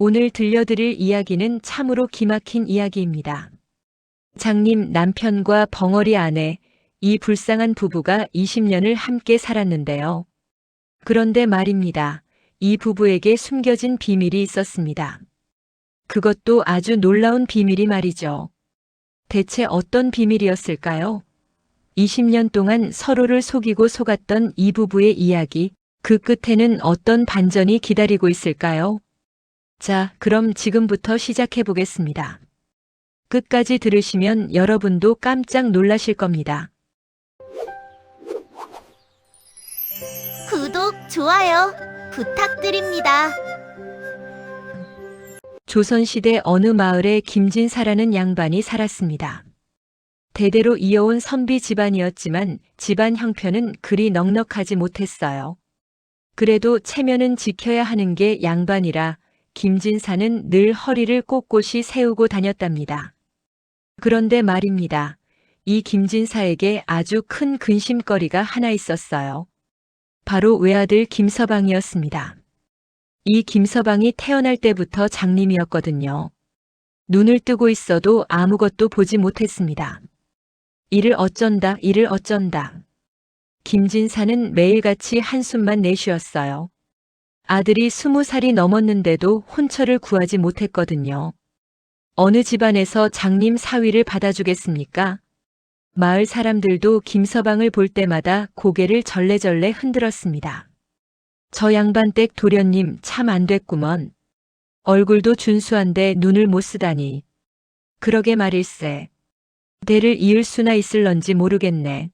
오늘 들려드릴 이야기는 참으로 기막힌 이야기입니다. 장님 남편과 벙어리 아내, 이 불쌍한 부부가 20년을 함께 살았는데요. 그런데 말입니다. 이 부부에게 숨겨진 비밀이 있었습니다. 그것도 아주 놀라운 비밀이 말이죠. 대체 어떤 비밀이었을까요? 20년 동안 서로를 속이고 속았던 이 부부의 이야기, 그 끝에는 어떤 반전이 기다리고 있을까요? 자, 그럼 지금부터 시작해 보겠습니다. 끝까지 들으시면 여러분도 깜짝 놀라실 겁니다. 구독, 좋아요 부탁드립니다. 조선시대 어느 마을에 김진사라는 양반이 살았습니다. 대대로 이어온 선비 집안이었지만 집안 형편은 그리 넉넉하지 못했어요. 그래도 체면은 지켜야 하는 게 양반이라 김진사는 늘 허리를 꼿꼿이 세우고 다녔답니다. 그런데 말입니다. 이 김진사에게 아주 큰 근심거리가 하나 있었어요. 바로 외아들 김서방이었습니다. 이 김서방이 태어날 때부터 장님이었거든요. 눈을 뜨고 있어도 아무것도 보지 못했습니다. 이를 어쩐다. 김진사는 매일같이 한숨만 내쉬었어요. 아들이 20살이 넘었는데도 혼처를 구하지 못했거든요. 어느 집안에서 장님 사위를 받아주겠습니까? 마을 사람들도 김서방을 볼 때마다 고개를 절레절레 흔들었습니다. 저 양반댁 도련님 참 안 됐구먼. 얼굴도 준수한데 눈을 못 쓰다니. 그러게 말일세. 대를 이을 수나 있을런지 모르겠네.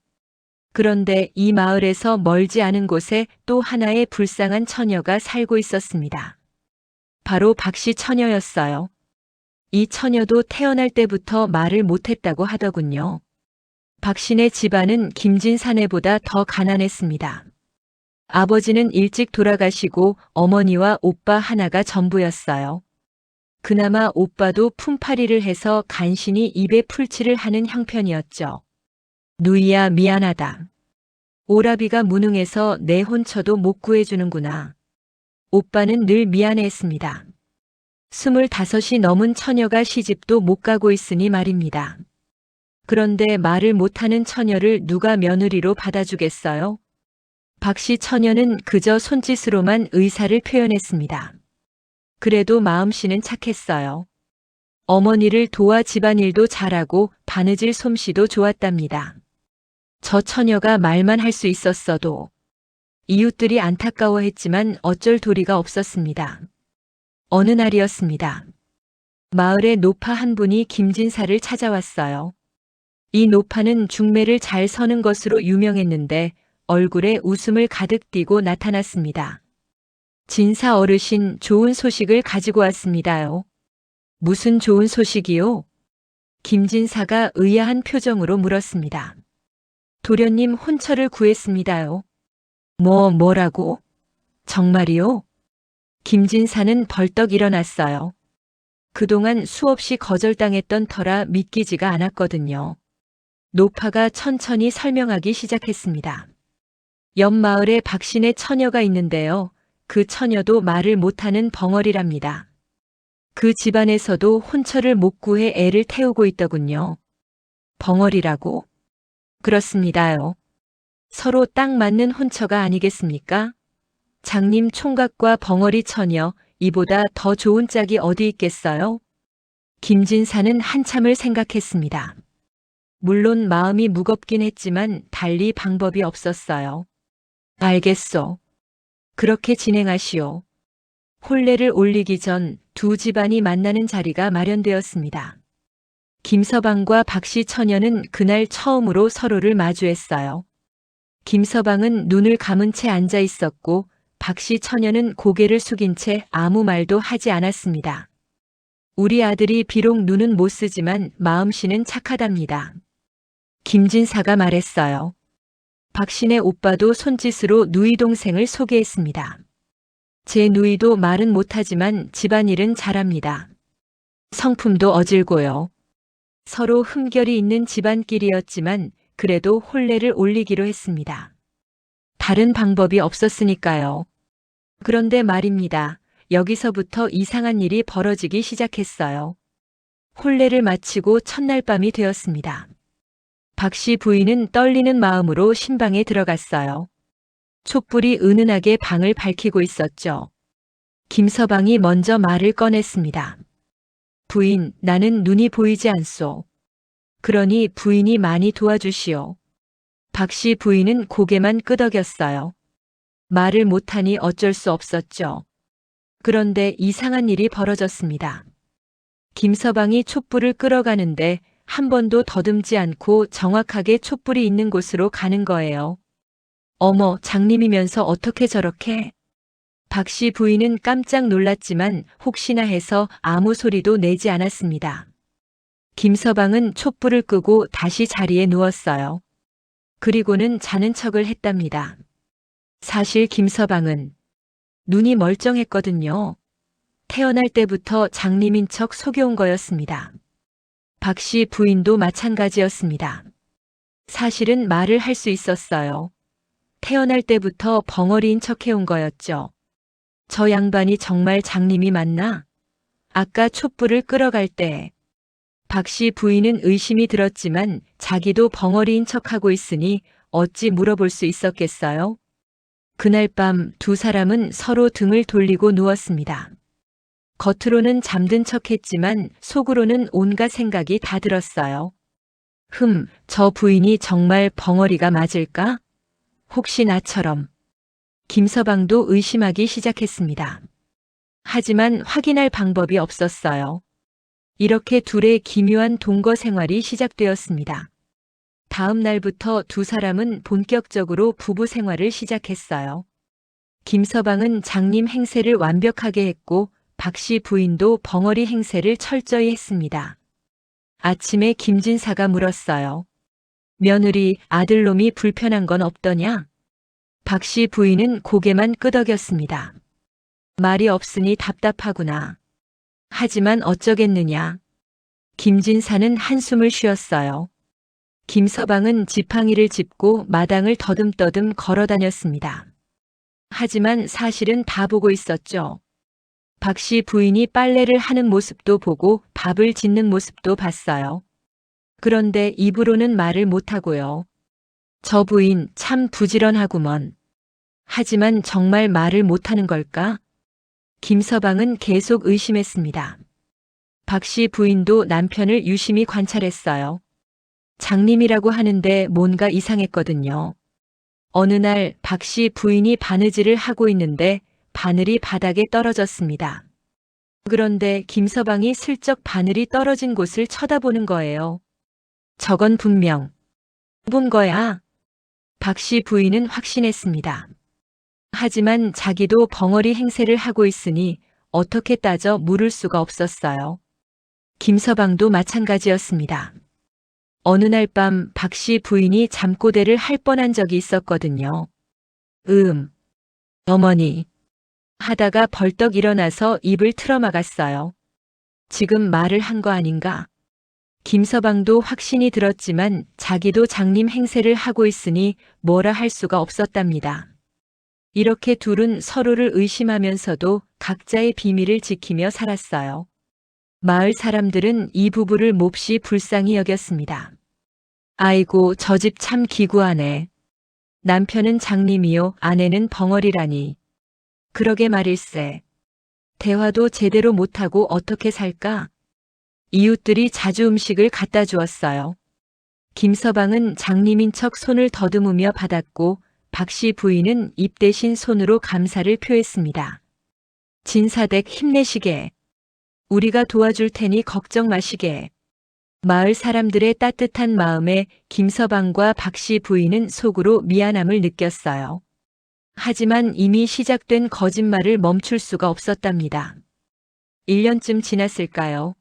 그런데 이 마을에서 멀지 않은 곳에 또 하나의 불쌍한 처녀가 살고 있었습니다. 바로 박씨 처녀였어요. 이 처녀도 태어날 때부터 말을 못했다고 하더군요. 박씨네 집안은 김진사네보다 더 가난했습니다. 아버지는 일찍 돌아가시고 어머니와 오빠 하나가 전부였어요. 그나마 오빠도 품팔이를 해서 간신히 입에 풀칠을 하는 형편이었죠. 누이야 미안하다. 오라비가 무능해서 내 혼처도 못 구해주는구나. 오빠는 늘 미안해했습니다. 25이 넘은 처녀가 시집도 못 가고 있으니 말입니다. 그런데 말을 못하는 처녀를 누가 며느리로 받아주겠어요? 박씨 처녀는 그저 손짓으로만 의사를 표현했습니다. 그래도 마음씨는 착했어요. 어머니를 도와 집안일도 잘하고 바느질 솜씨도 좋았답니다. 저 처녀가 말만 할 수 있었어도 이웃들이 안타까워했지만 어쩔 도리가 없었습니다. 어느 날이었습니다. 마을의 노파 한 분이 김진사를 찾아왔어요. 이 노파는 중매를 잘 서는 것으로 유명했는데 얼굴에 웃음을 가득 띠고 나타났습니다. 진사 어르신, 좋은 소식을 가지고 왔습니다요. 무슨 좋은 소식이요? 김진사가 의아한 표정으로 물었습니다. 도련님 혼처를 구했습니다요. 뭐라고? 정말이요? 김진사는 벌떡 일어났어요. 그동안 수없이 거절당했던 터라 믿기지가 않았거든요. 노파가 천천히 설명하기 시작했습니다. 옆 마을에 박씨네 처녀가 있는데요. 그 처녀도 말을 못하는 벙어리랍니다. 그 집안에서도 혼처를 못 구해 애를 태우고 있더군요. 벙어리라고? 그렇습니다요. 서로 딱 맞는 혼처가 아니겠습니까? 장님 총각과 벙어리 처녀, 이보다 더 좋은 짝이 어디 있겠어요? 김진사는 한참을 생각했습니다. 물론 마음이 무겁긴 했지만 달리 방법이 없었어요. 알겠소. 그렇게 진행하시오. 혼례를 올리기 전 두 집안이 만나는 자리가 마련되었습니다. 김서방과 박씨 처녀는 그날 처음으로 서로를 마주했어요. 김서방은 눈을 감은 채 앉아 있었고 박씨 처녀는 고개를 숙인 채 아무 말도 하지 않았습니다. 우리 아들이 비록 눈은 못 쓰지만 마음씨는 착하답니다. 김진사가 말했어요. 박씨네 오빠도 손짓으로 누이 동생을 소개했습니다. 제 누이도 말은 못하지만 집안일은 잘합니다. 성품도 어질고요. 서로 흠결이 있는 집안끼리였지만 그래도 혼례를 올리기로 했습니다. 다른 방법이 없었으니까요. 그런데 말입니다. 여기서부터 이상한 일이 벌어지기 시작했어요. 혼례를 마치고 첫날 밤이 되었습니다. 박 씨 부인은 떨리는 마음으로 신방에 들어갔어요. 촛불이 은은하게 방을 밝히고 있었죠. 김서방이 먼저 말을 꺼냈습니다. 부인, 나는 눈이 보이지 않소. 그러니 부인이 많이 도와주시오. 박 씨 부인은 고개만 끄덕였어요. 말을 못하니 어쩔 수 없었죠. 그런데 이상한 일이 벌어졌습니다. 김서방이 촛불을 끌어가는데 한 번도 더듬지 않고 정확하게 촛불이 있는 곳으로 가는 거예요. 어머, 장님이면서 어떻게 저렇게? 박 씨 부인은 깜짝 놀랐지만 혹시나 해서 아무 소리도 내지 않았습니다. 김서방은 촛불을 끄고 다시 자리에 누웠어요. 그리고는 자는 척을 했답니다. 사실 김서방은 눈이 멀쩡했거든요. 태어날 때부터 장님인 척 속여온 거였습니다. 박 씨 부인도 마찬가지였습니다. 사실은 말을 할 수 있었어요. 태어날 때부터 벙어리인 척 해온 거였죠. 저 양반이 정말 장님이 맞나? 아까 촛불을 끌어갈 때 박 씨 부인은 의심이 들었지만 자기도 벙어리인 척하고 있으니 어찌 물어볼 수 있었겠어요? 그날 밤 두 사람은 서로 등을 돌리고 누웠습니다. 겉으로는 잠든 척했지만 속으로는 온갖 생각이 다 들었어요. 저 부인이 정말 벙어리가 맞을까? 혹시 나처럼. 김서방도 의심하기 시작했습니다. 하지만 확인할 방법이 없었어요. 이렇게 둘의 기묘한 동거 생활이 시작되었습니다. 다음 날부터 두 사람은 본격적으로 부부 생활을 시작했어요. 김서방은 장님 행세를 완벽하게 했고 박 씨 부인도 벙어리 행세를 철저히 했습니다. 아침에 김진사가 물었어요. 며느리, 아들놈이 불편한 건 없더냐? 박 씨 부인은 고개만 끄덕였습니다. 말이 없으니 답답하구나. 하지만 어쩌겠느냐. 김진사는 한숨을 쉬었어요. 김서방은 지팡이를 짚고 마당을 더듬더듬 걸어 다녔습니다. 하지만 사실은 다 보고 있었죠. 박 씨 부인이 빨래를 하는 모습도 보고 밥을 짓는 모습도 봤어요. 그런데 입으로는 말을 못하고요. 저 부인 참 부지런하구먼. 하지만 정말 말을 못하는 걸까? 김서방은 계속 의심했습니다. 박 씨 부인도 남편을 유심히 관찰했어요. 장님이라고 하는데 뭔가 이상했거든요. 어느 날 박 씨 부인이 바느질을 하고 있는데 바늘이 바닥에 떨어졌습니다. 그런데 김서방이 슬쩍 바늘이 떨어진 곳을 쳐다보는 거예요. 저건 분명 본 거야. 박 씨 부인은 확신했습니다. 하지만 자기도 벙어리 행세를 하고 있으니 어떻게 따져 물을 수가 없었어요. 김서방도 마찬가지였습니다. 어느 날 밤 박 씨 부인이 잠꼬대를 할 뻔한 적이 있었거든요. 어머니. 하다가 벌떡 일어나서 입을 틀어막았어요. 지금 말을 한 거 아닌가? 김서방도 확신이 들었지만 자기도 장님 행세를 하고 있으니 뭐라 할 수가 없었답니다. 이렇게 둘은 서로를 의심하면서도 각자의 비밀을 지키며 살았어요. 마을 사람들은 이 부부를 몹시 불쌍히 여겼습니다. 아이고, 저 집 참 기구하네. 남편은 장님이요, 아내는 벙어리라니. 그러게 말일세. 대화도 제대로 못하고 어떻게 살까? 이웃들이 자주 음식을 갖다 주었어요. 김서방은 장님인 척 손을 더듬으며 받았고 박 씨 부인은 입 대신 손으로 감사를 표했습니다. 진사댁 힘내시게. 우리가 도와줄 테니 걱정 마시게. 마을 사람들의 따뜻한 마음에 김서방과 박 씨 부인은 속으로 미안함을 느꼈어요. 하지만 이미 시작된 거짓말을 멈출 수가 없었답니다. 1년쯤 지났을까요?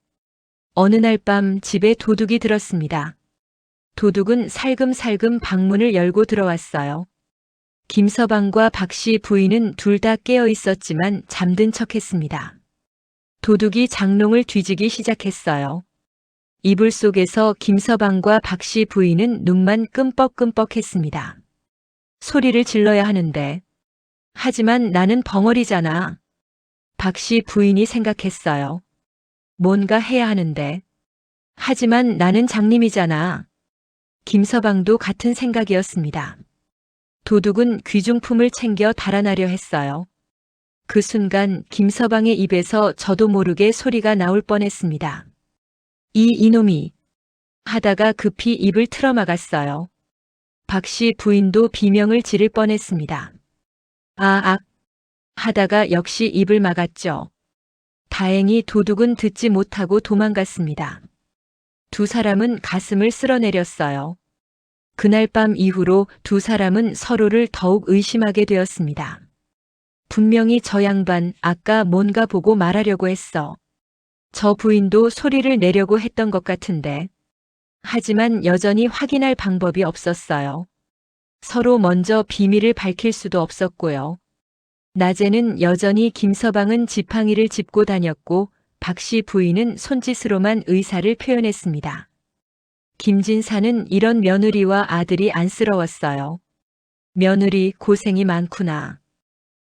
어느 날 밤 집에 도둑이 들었습니다. 도둑은 살금살금 방문을 열고 들어왔어요. 김서방과 박 씨 부인은 둘 다 깨어 있었지만 잠든 척했습니다. 도둑이 장롱을 뒤지기 시작했어요. 이불 속에서 김서방과 박 씨 부인은 눈만 끔뻑끔뻑했습니다. 소리를 질러야 하는데. 하지만 나는 벙어리잖아. 박 씨 부인이 생각했어요. 뭔가 해야 하는데. 하지만 나는 장님이잖아. 김서방도 같은 생각이었습니다. 도둑은 귀중품을 챙겨 달아나려 했어요. 그 순간 김서방의 입에서 저도 모르게 소리가 나올 뻔했습니다. 이놈이 하다가 급히 입을 틀어막았어요. 박 씨 부인도 비명을 지를 뻔했습니다. 아악 하다가 역시 입을 막았죠. 다행히 도둑은 듣지 못하고 도망갔습니다. 두 사람은 가슴을 쓸어내렸어요. 그날 밤 이후로 두 사람은 서로를 더욱 의심하게 되었습니다. 분명히 저 양반 아까 뭔가 보고 말하려고 했어. 저 부인도 소리를 내려고 했던 것 같은데. 하지만 여전히 확인할 방법이 없었어요. 서로 먼저 비밀을 밝힐 수도 없었고요. 낮에는 여전히 김서방은 지팡이를 짚고 다녔고 박 씨 부인은 손짓으로만 의사를 표현했습니다. 김진사는 이런 며느리와 아들이 안쓰러웠어요. 며느리 고생이 많구나.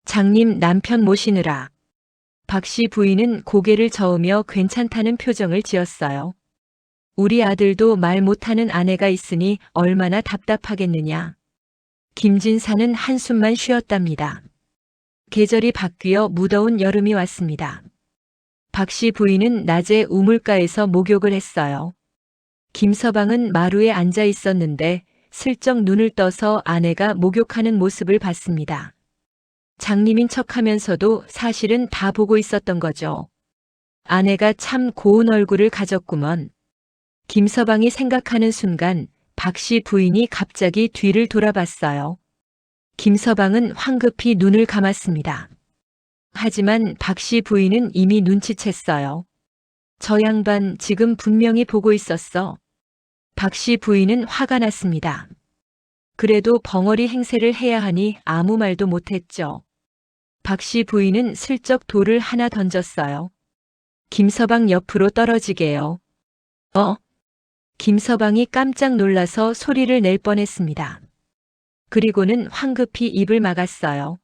장님 남편 모시느라. 박 씨 부인은 고개를 저으며 괜찮다는 표정을 지었어요. 우리 아들도 말 못하는 아내가 있으니 얼마나 답답하겠느냐. 김진사는 한숨만 쉬었답니다. 계절이 바뀌어 무더운 여름이 왔습니다. 박 씨 부인은 낮에 우물가에서 목욕을 했어요. 김서방은 마루에 앉아 있었는데 슬쩍 눈을 떠서 아내가 목욕하는 모습을 봤습니다. 장님인 척하면서도 사실은 다 보고 있었던 거죠. 아내가 참 고운 얼굴을 가졌구먼. 김서방이 생각하는 순간 박 씨 부인이 갑자기 뒤를 돌아봤어요. 김서방은 황급히 눈을 감았습니다. 하지만 박 씨 부인은 이미 눈치챘어요. 저 양반 지금 분명히 보고 있었어. 박 씨 부인은 화가 났습니다. 그래도 벙어리 행세를 해야 하니 아무 말도 못했죠. 박 씨 부인은 슬쩍 돌을 하나 던졌어요. 김서방 옆으로 떨어지게요. 김서방이 깜짝 놀라서 소리를 낼 뻔했습니다. 그리고는 황급히 입을 막았어요.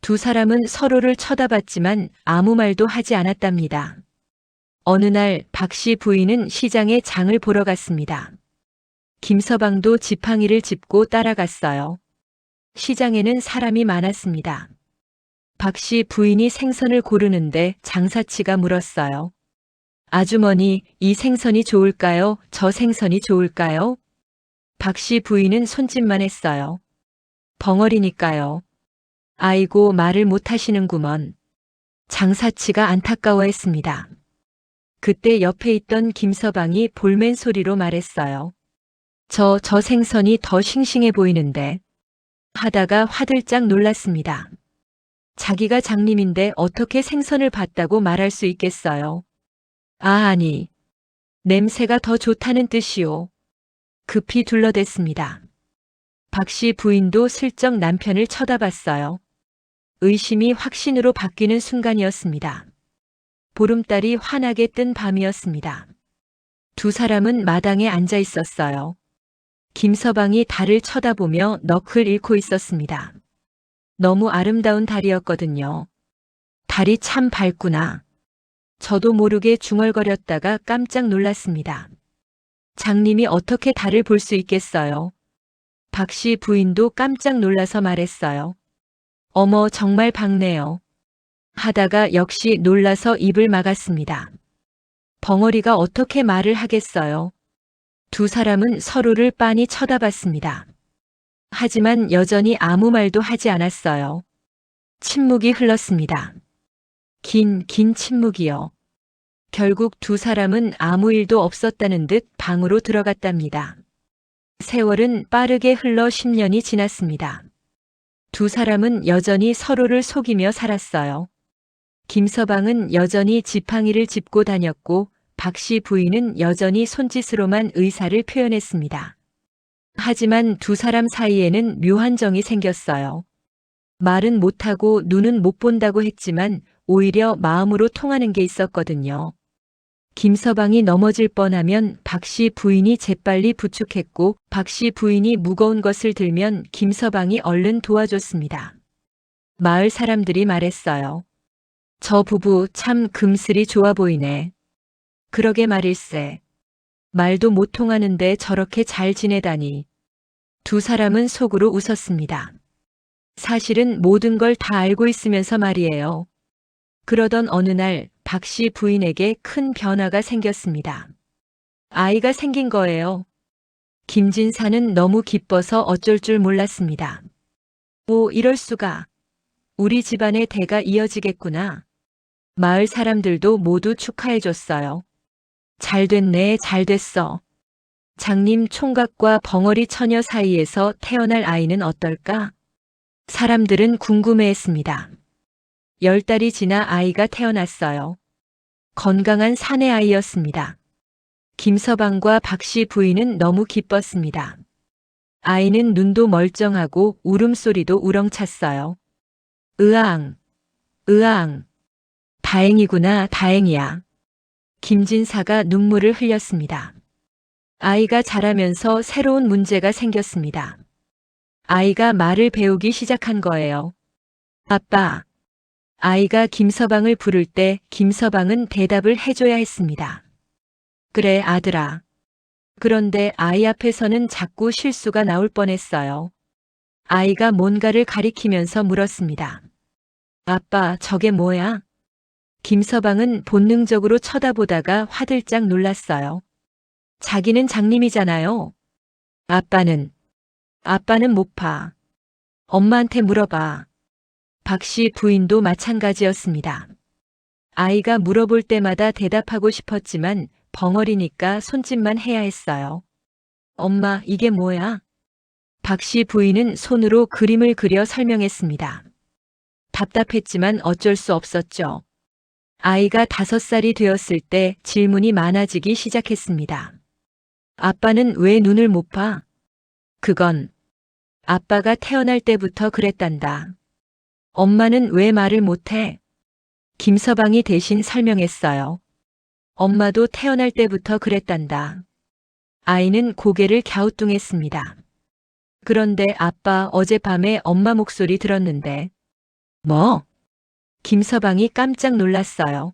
두 사람은 서로를 쳐다봤지만 아무 말도 하지 않았답니다. 어느 날 박 씨 부인은 시장에 장을 보러 갔습니다. 김서방도 지팡이를 짚고 따라갔어요. 시장에는 사람이 많았습니다. 박 씨 부인이 생선을 고르는데 장사치가 물었어요. 아주머니, 이 생선이 좋을까요? 저 생선이 좋을까요? 박 씨 부인은 손짓만 했어요. 벙어리니까요. 아이고 말을 못하시는구먼. 장사치가 안타까워했습니다. 그때 옆에 있던 김서방이 볼멘 소리로 말했어요. 저 생선이 더 싱싱해 보이는데. 하다가 화들짝 놀랐습니다. 자기가 장님인데 어떻게 생선을 봤다고 말할 수 있겠어요. 아니. 냄새가 더 좋다는 뜻이요. 급히 둘러댔습니다. 박 씨 부인도 슬쩍 남편을 쳐다봤어요. 의심이 확신으로 바뀌는 순간이었습니다. 보름달이 환하게 뜬 밤이었습니다. 두 사람은 마당에 앉아 있었어요. 김서방이 달을 쳐다보며 넋을 잃고 있었습니다. 너무 아름다운 달이었거든요. 달이 참 밝구나. 저도 모르게 중얼거렸다가 깜짝 놀랐습니다. 장님이 어떻게 달을 볼 수 있겠어요? 박 씨 부인도 깜짝 놀라서 말했어요. 어머 정말 밝네요. 하다가 역시 놀라서 입을 막았습니다. 벙어리가 어떻게 말을 하겠어요? 두 사람은 서로를 빤히 쳐다봤습니다. 하지만 여전히 아무 말도 하지 않았어요. 침묵이 흘렀습니다. 긴 침묵이요. 결국 두 사람은 아무 일도 없었다는 듯 방으로 들어갔답니다. 세월은 빠르게 흘러 10년이 지났습니다. 두 사람은 여전히 서로를 속이며 살았어요. 김서방은 여전히 지팡이를 짚고 다녔고 박 씨 부인은 여전히 손짓으로만 의사를 표현했습니다. 하지만 두 사람 사이에는 묘한 정이 생겼어요. 말은 못하고 눈은 못 본다고 했지만 오히려 마음으로 통하는 게 있었거든요. 김서방이 넘어질 뻔하면 박 씨 부인이 재빨리 부축했고 박 씨 부인이 무거운 것을 들면 김서방이 얼른 도와줬습니다. 마을 사람들이 말했어요. 저 부부 참 금슬이 좋아 보이네. 그러게 말일세. 말도 못 통하는데 저렇게 잘 지내다니. 두 사람은 속으로 웃었습니다. 사실은 모든 걸 다 알고 있으면서 말이에요. 그러던 어느 날 박 씨 부인에게 큰 변화가 생겼습니다. 아이가 생긴 거예요. 김진사는 너무 기뻐서 어쩔 줄 몰랐습니다. 오, 이럴 수가. 우리 집안의 대가 이어지겠구나. 마을 사람들도 모두 축하해줬어요. 잘 됐네, 잘 됐어. 장님 총각과 벙어리 처녀 사이에서 태어날 아이는 어떨까? 사람들은 궁금해했습니다. 10달이 지나 아이가 태어났어요. 건강한 사내 아이였습니다. 김서방과 박 씨 부인은 너무 기뻤습니다. 아이는 눈도 멀쩡하고 울음소리도 우렁찼어요. 으앙, 으앙. 다행이구나, 다행이야. 김진사가 눈물을 흘렸습니다. 아이가 자라면서 새로운 문제가 생겼습니다. 아이가 말을 배우기 시작한 거예요. 아빠. 아이가 김서방을 부를 때 김서방은 대답을 해줘야 했습니다. 그래, 아들아. 그런데 아이 앞에서는 자꾸 실수가 나올 뻔했어요. 아이가 뭔가를 가리키면서 물었습니다. 아빠, 저게 뭐야? 김서방은 본능적으로 쳐다보다가 화들짝 놀랐어요. 자기는 장님이잖아요. 아빠는 못 봐. 엄마한테 물어봐. 박 씨 부인도 마찬가지였습니다. 아이가 물어볼 때마다 대답하고 싶었지만 벙어리니까 손짓만 해야 했어요. 엄마, 이게 뭐야? 박 씨 부인은 손으로 그림을 그려 설명했습니다. 답답했지만 어쩔 수 없었죠. 아이가 5살이 되었을 때 질문이 많아지기 시작했습니다. 아빠는 왜 눈을 못 봐? 그건 아빠가 태어날 때부터 그랬단다. 엄마는 왜 말을 못해? 김서방이 대신 설명했어요. 엄마도 태어날 때부터 그랬단다. 아이는 고개를 갸우뚱했습니다. 그런데 아빠, 어젯밤에 엄마 목소리 들었는데. 뭐? 김서방이 깜짝 놀랐어요.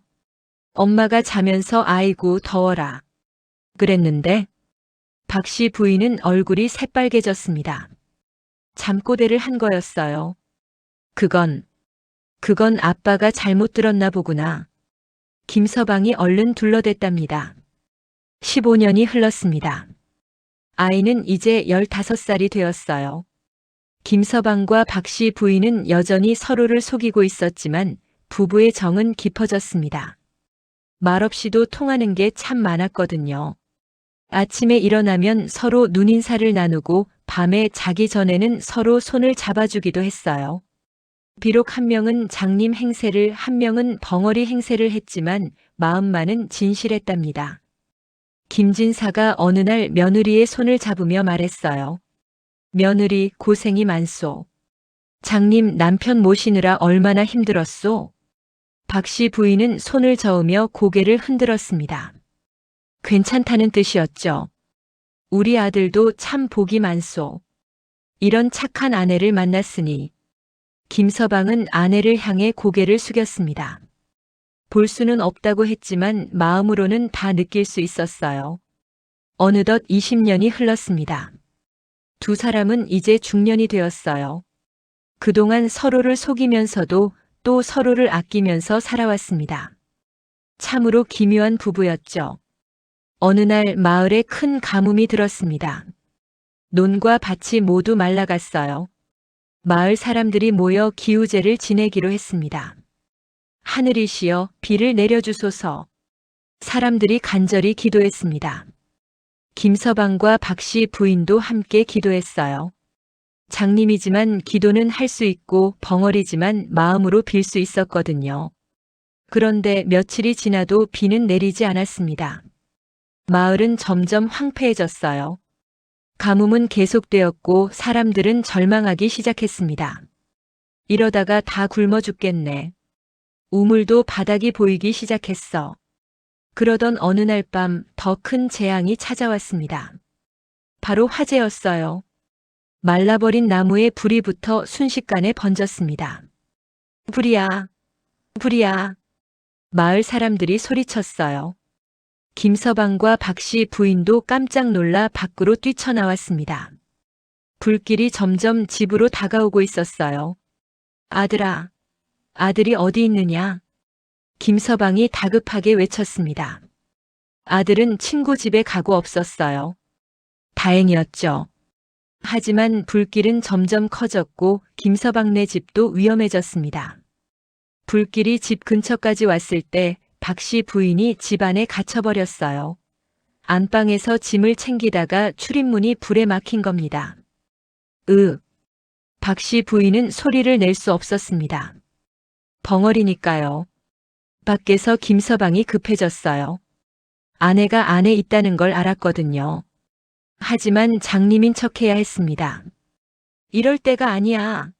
엄마가 자면서 아이고 더워라. 그랬는데. 박 씨 부인은 얼굴이 새빨개졌습니다. 잠꼬대를 한 거였어요. 그건 아빠가 잘못 들었나 보구나. 김서방이 얼른 둘러댔답니다. 15년이 흘렀습니다. 아이는 이제 15살이 되었어요. 김서방과 박 씨 부인은 여전히 서로를 속이고 있었지만 부부의 정은 깊어졌습니다. 말없이도 통하는 게 참 많았거든요. 아침에 일어나면 서로 눈인사를 나누고 밤에 자기 전에는 서로 손을 잡아주기도 했어요. 비록 한 명은 장님 행세를, 한 명은 벙어리 행세를 했지만 마음만은 진실했답니다. 김진사가 어느 날 며느리의 손을 잡으며 말했어요. 며느리, 고생이 많소. 장님 남편 모시느라 얼마나 힘들었소? 박 씨 부인은 손을 저으며 고개를 흔들었습니다. 괜찮다는 뜻이었죠. 우리 아들도 참 복이 많소. 이런 착한 아내를 만났으니. 김서방은 아내를 향해 고개를 숙였습니다. 볼 수는 없다고 했지만 마음으로는 다 느낄 수 있었어요. 어느덧 20년이 흘렀습니다. 두 사람은 이제 중년이 되었어요. 그동안 서로를 속이면서도 또 서로를 아끼면서 살아왔습니다. 참으로 기묘한 부부였죠. 어느 날 마을에 큰 가뭄이 들었습니다. 논과 밭이 모두 말라갔어요. 마을 사람들이 모여 기우제를 지내기로 했습니다. 하늘이시여 비를 내려주소서. 사람들이 간절히 기도했습니다. 김서방과 박 씨 부인도 함께 기도했어요. 장님이지만 기도는 할 수 있고 벙어리지만 마음으로 빌 수 있었거든요. 그런데 며칠이 지나도 비는 내리지 않았습니다. 마을은 점점 황폐해졌어요. 가뭄은 계속되었고 사람들은 절망하기 시작했습니다. 이러다가 다 굶어 죽겠네. 우물도 바닥이 보이기 시작했어. 그러던 어느 날 밤 더 큰 재앙이 찾아왔습니다. 바로 화재였어요. 말라버린 나무에 불이 붙어 순식간에 번졌습니다. 불이야, 불이야. 마을 사람들이 소리쳤어요. 김서방과 박씨 부인도 깜짝 놀라 밖으로 뛰쳐나왔습니다. 불길이 점점 집으로 다가오고 있었어요. 아들아, 아들이 어디 있느냐? 김서방이 다급하게 외쳤습니다. 아들은 친구 집에 가고 없었어요. 다행이었죠. 하지만 불길은 점점 커졌고 김서방네 집도 위험해졌습니다. 불길이 집 근처까지 왔을 때 박씨 부인이 집 안에 갇혀버렸어요. 안방에서 짐을 챙기다가 출입문이 불에 막힌 겁니다. 박씨 부인은 소리를 낼 수 없었습니다. 벙어리니까요. 밖에서 김서방이 급해졌어요. 아내가 안에 있다는 걸 알았거든요. 하지만 장님인 척해야 했습니다. 이럴 때가 아니야.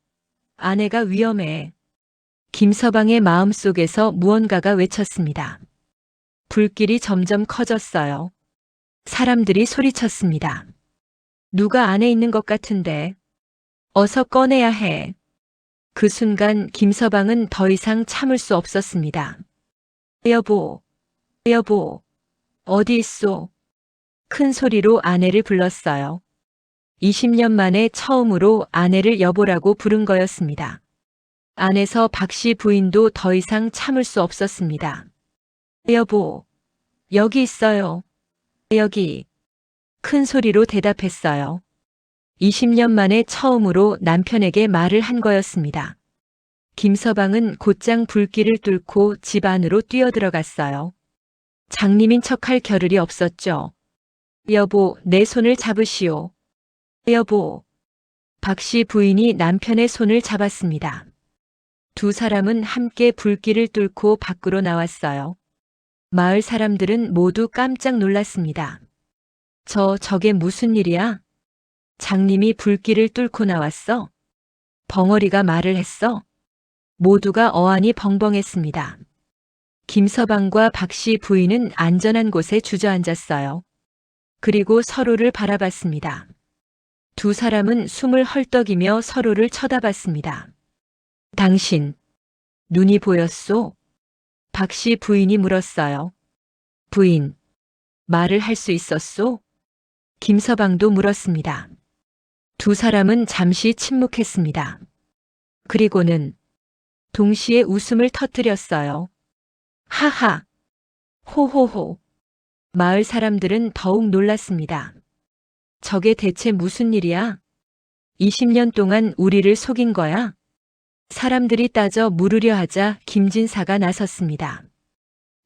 아내가 위험해. 김서방의 마음속에서 무언가가 외쳤습니다. 불길이 점점 커졌어요. 사람들이 소리쳤습니다. 누가 안에 있는 것 같은데. 어서 꺼내야 해. 그 순간 김서방은 더 이상 참을 수 없었습니다. 여보, 여보, 어디 있소? 큰 소리로 아내를 불렀어요. 20년 만에 처음으로 아내를 여보라고 부른 거였습니다. 안에서 박씨 부인도 더 이상 참을 수 없었습니다. 여보, 여기 있어요. 여기. 큰 소리로 대답했어요. 20년 만에 처음으로 남편에게 말을 한 거였습니다. 김서방은 곧장 불길을 뚫고 집 안으로 뛰어들어갔어요. 장님인 척할 겨를이 없었죠. 여보, 내 손을 잡으시오. 여보. 박씨 부인이 남편의 손을 잡았습니다. 두 사람은 함께 불길을 뚫고 밖으로 나왔어요. 마을 사람들은 모두 깜짝 놀랐습니다. 저게 무슨 일이야? 장님이 불길을 뚫고 나왔어? 벙어리가 말을 했어? 모두가 어안이 벙벙했습니다. 김서방과 박씨 부인은 안전한 곳에 주저앉았어요. 그리고 서로를 바라봤습니다. 두 사람은 숨을 헐떡이며 서로를 쳐다봤습니다. 당신, 눈이 보였소? 박씨 부인이 물었어요. 부인, 말을 할 수 있었소? 김서방도 물었습니다. 두 사람은 잠시 침묵했습니다. 그리고는 동시에 웃음을 터뜨렸어요. 하하, 호호호. 마을 사람들은 더욱 놀랐습니다. 저게 대체 무슨 일이야? 20년 동안 우리를 속인 거야? 사람들이 따져 물으려 하자 김진사가 나섰습니다.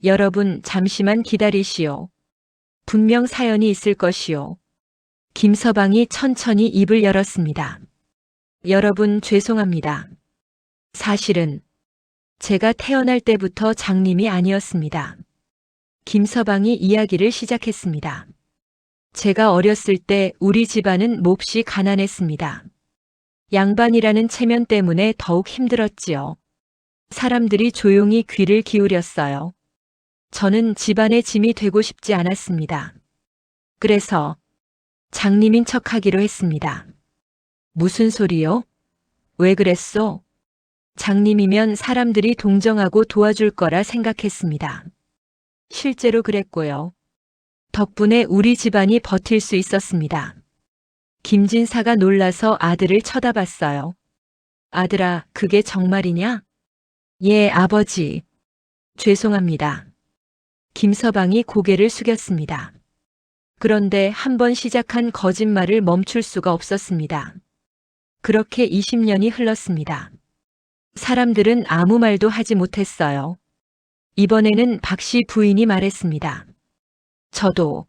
여러분, 잠시만 기다리시오. 분명 사연이 있을 것이오. 김서방이 천천히 입을 열었습니다. 여러분, 죄송합니다. 사실은 제가 태어날 때부터 장님이 아니었습니다. 김서방이 이야기를 시작했습니다. 제가 어렸을 때 우리 집안은 몹시 가난했습니다. 양반이라는 체면 때문에 더욱 힘들었지요. 사람들이 조용히 귀를 기울였어요. 저는 집안의 짐이 되고 싶지 않았습니다. 그래서 장님인 척하기로 했습니다. 무슨 소리요? 왜 그랬소? 장님이면 사람들이 동정하고 도와줄 거라 생각했습니다. 실제로 그랬고요. 덕분에 우리 집안이 버틸 수 있었습니다. 김진사가 놀라서 아들을 쳐다봤어요. 아들아, 그게 정말이냐? 예, 아버지. 죄송합니다. 김서방이 고개를 숙였습니다. 그런데 한번 시작한 거짓말을 멈출 수가 없었습니다. 그렇게 20년이 흘렀습니다. 사람들은 아무 말도 하지 못했어요. 이번에는 박씨 부인이 말했습니다. 저도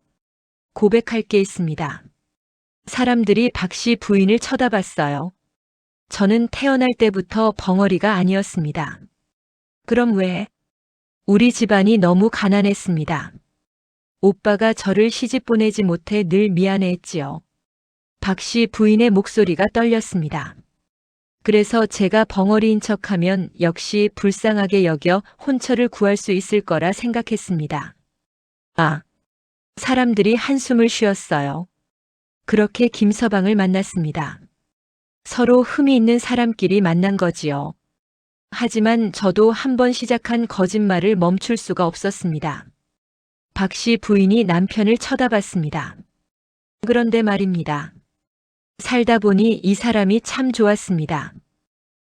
고백할 게 있습니다. 사람들이 박씨 부인을 쳐다봤어요. 저는 태어날 때부터 벙어리가 아니었습니다. 그럼 왜? 우리 집안이 너무 가난했습니다. 오빠가 저를 시집 보내지 못해 늘 미안해했지요. 박씨 부인의 목소리가 떨렸습니다. 그래서 제가 벙어리인 척하면 역시 불쌍하게 여겨 혼처를 구할 수 있을 거라 생각했습니다. 사람들이 한숨을 쉬었어요. 그렇게 김서방을 만났습니다. 서로 흠이 있는 사람끼리 만난 거지요. 하지만 저도 한 번 시작한 거짓말을 멈출 수가 없었습니다. 박 씨 부인이 남편을 쳐다봤습니다. 그런데 말입니다. 살다 보니 이 사람이 참 좋았습니다.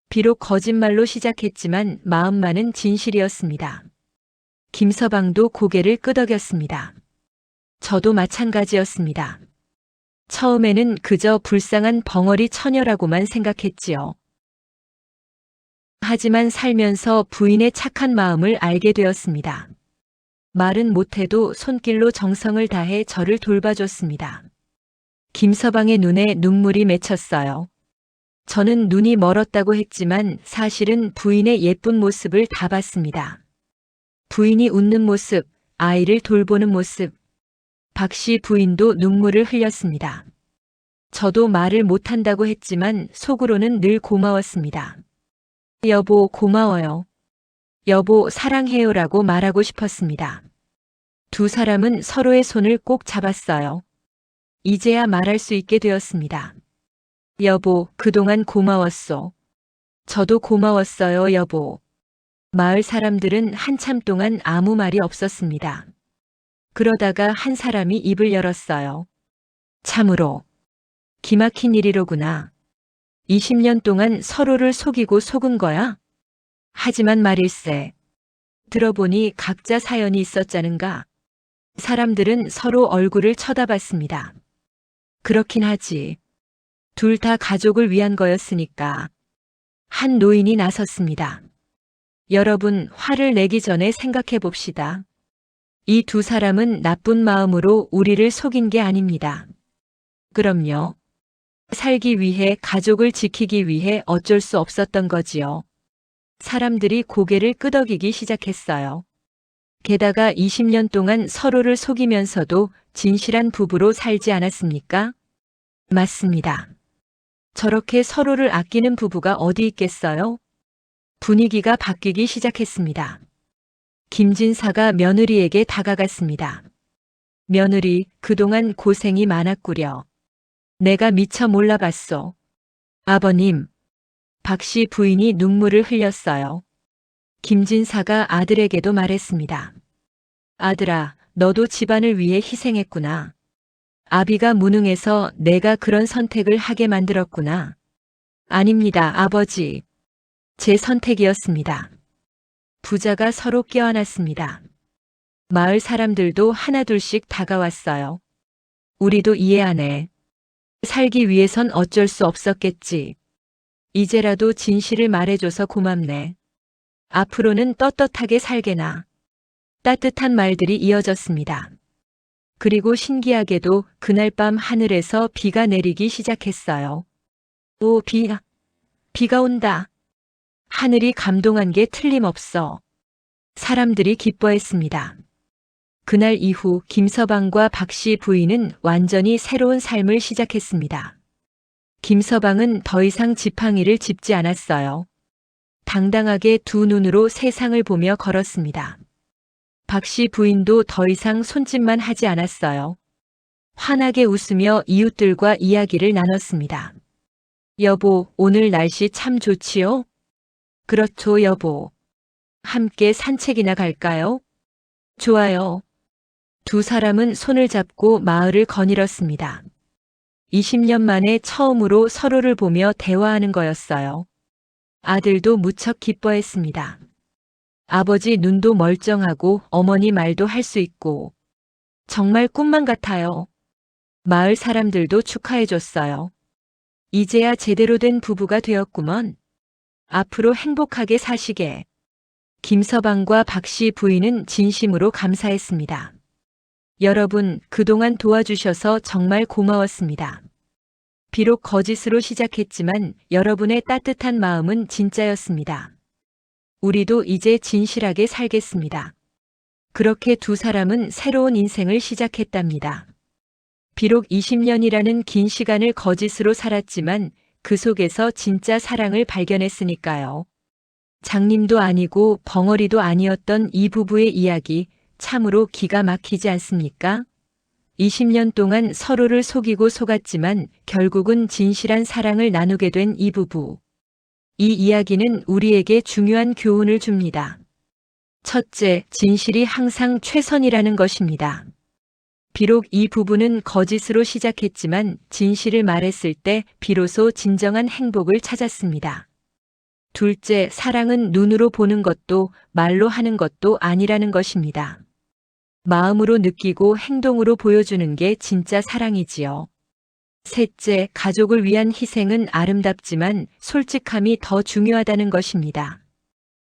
비록 거짓말로 시작했지만 마음만은 진실이었습니다. 김서방도 고개를 끄덕였습니다. 저도 마찬가지였습니다. 처음에는 그저 불쌍한 벙어리 처녀라고만 생각했지요. 하지만 살면서 부인의 착한 마음을 알게 되었습니다. 말은 못해도 손길로 정성을 다해 저를 돌봐줬습니다. 김서방의 눈에 눈물이 맺혔어요. 저는 눈이 멀었다고 했지만 사실은 부인의 예쁜 모습을 다 봤습니다. 부인이 웃는 모습, 아이를 돌보는 모습. 박 씨 부인도 눈물을 흘렸습니다. 저도 말을 못한다고 했지만 속으로는 늘 고마웠습니다. 여보, 고마워요. 여보, 사랑해요라고 말하고 싶었습니다. 두 사람은 서로의 손을 꼭 잡았어요. 이제야 말할 수 있게 되었습니다. 여보, 그동안 고마웠소. 저도 고마웠어요, 여보. 마을 사람들은 한참 동안 아무 말이 없었습니다. 그러다가 한 사람이 입을 열었어요. 참으로 기막힌 일이로구나. 20년 동안 서로를 속이고 속은 거야? 하지만 말일세. 들어보니 각자 사연이 있었자는가. 사람들은 서로 얼굴을 쳐다봤습니다. 그렇긴 하지. 둘 다 가족을 위한 거였으니까. 한 노인이 나섰습니다. 여러분, 화를 내기 전에 생각해 봅시다. 이 두 사람은 나쁜 마음으로 우리를 속인 게 아닙니다. 그럼요. 살기 위해, 가족을 지키기 위해 어쩔 수 없었던 거지요. 사람들이 고개를 끄덕이기 시작했어요. 게다가 20년 동안 서로를 속이면서도 진실한 부부로 살지 않았습니까? 맞습니다. 저렇게 서로를 아끼는 부부가 어디 있겠어요? 분위기가 바뀌기 시작했습니다. 김진사가 며느리에게 다가갔습니다. 며느리, 그동안 고생이 많았구려. 내가 미처 몰라봤소. 아버님. 박 씨 부인이 눈물을 흘렸어요. 김진사가 아들에게도 말했습니다. 아들아, 너도 집안을 위해 희생했구나. 아비가 무능해서 내가 그런 선택을 하게 만들었구나. 아닙니다, 아버지. 제 선택이었습니다. 부자가 서로 껴안았습니다. 마을 사람들도 하나둘씩 다가왔어요. 우리도 이해하네. 살기 위해선 어쩔 수 없었겠지. 이제라도 진실을 말해줘서 고맙네. 앞으로는 떳떳하게 살게나. 따뜻한 말들이 이어졌습니다. 그리고 신기하게도 그날 밤 하늘에서 비가 내리기 시작했어요. 오, 비가 온다. 하늘이 감동한 게 틀림없어. 사람들이 기뻐했습니다. 그날 이후 김서방과 박 씨 부인은 완전히 새로운 삶을 시작했습니다. 김서방은 더 이상 지팡이를 짚지 않았어요. 당당하게 두 눈으로 세상을 보며 걸었습니다. 박 씨 부인도 더 이상 손짓만 하지 않았어요. 환하게 웃으며 이웃들과 이야기를 나눴습니다. 여보, 오늘 날씨 참 좋지요? 그렇죠, 여보. 함께 산책이나 갈까요? 좋아요. 두 사람은 손을 잡고 마을을 거닐었습니다. 20년 만에 처음으로 서로를 보며 대화하는 거였어요. 아들도 무척 기뻐했습니다. 아버지 눈도 멀쩡하고 어머니 말도 할 수 있고 정말 꿈만 같아요. 마을 사람들도 축하해줬어요. 이제야 제대로 된 부부가 되었구먼. 앞으로 행복하게 사시게. 김서방과 박 씨 부인은 진심으로 감사했습니다. 여러분, 그동안 도와주셔서 정말 고마웠습니다. 비록 거짓으로 시작했지만 여러분의 따뜻한 마음은 진짜였습니다. 우리도 이제 진실하게 살겠습니다. 그렇게 두 사람은 새로운 인생을 시작했답니다. 비록 20년이라는 긴 시간을 거짓으로 살았지만 그 속에서 진짜 사랑을 발견했으니까요. 장님도 아니고 벙어리도 아니었던 이 부부의 이야기 참으로 기가 막히지 않습니까? 20년 동안 서로를 속이고 속았지만 결국은 진실한 사랑을 나누게 된 이 부부. 이 이야기는 우리에게 중요한 교훈을 줍니다. 첫째, 진실이 항상 최선이라는 것입니다. 비록 이 부부는 거짓으로 시작했지만 진실을 말했을 때 비로소 진정한 행복을 찾았습니다. 둘째, 사랑은 눈으로 보는 것도 말로 하는 것도 아니라는 것입니다. 마음으로 느끼고 행동으로 보여주는 게 진짜 사랑이지요. 셋째, 가족을 위한 희생은 아름답지만 솔직함이 더 중요하다는 것입니다.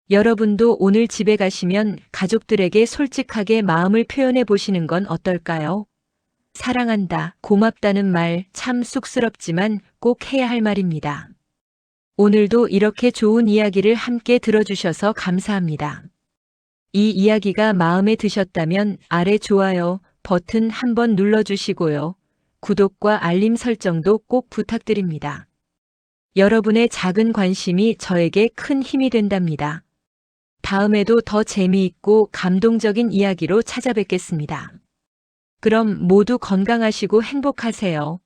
여러분도 오늘 집에 가시면 가족들에게 솔직하게 마음을 표현해 보시는 건 어떨까요? 사랑한다, 고맙다는 말 참 쑥스럽지만 꼭 해야 할 말입니다. 오늘도 이렇게 좋은 이야기를 함께 들어주셔서 감사합니다. 이 이야기가 마음에 드셨다면 아래 좋아요 버튼 한번 눌러주시고요. 구독과 알림 설정도 꼭 부탁드립니다. 여러분의 작은 관심이 저에게 큰 힘이 된답니다. 다음에도 더 재미있고 감동적인 이야기로 찾아뵙겠습니다. 그럼 모두 건강하시고 행복하세요.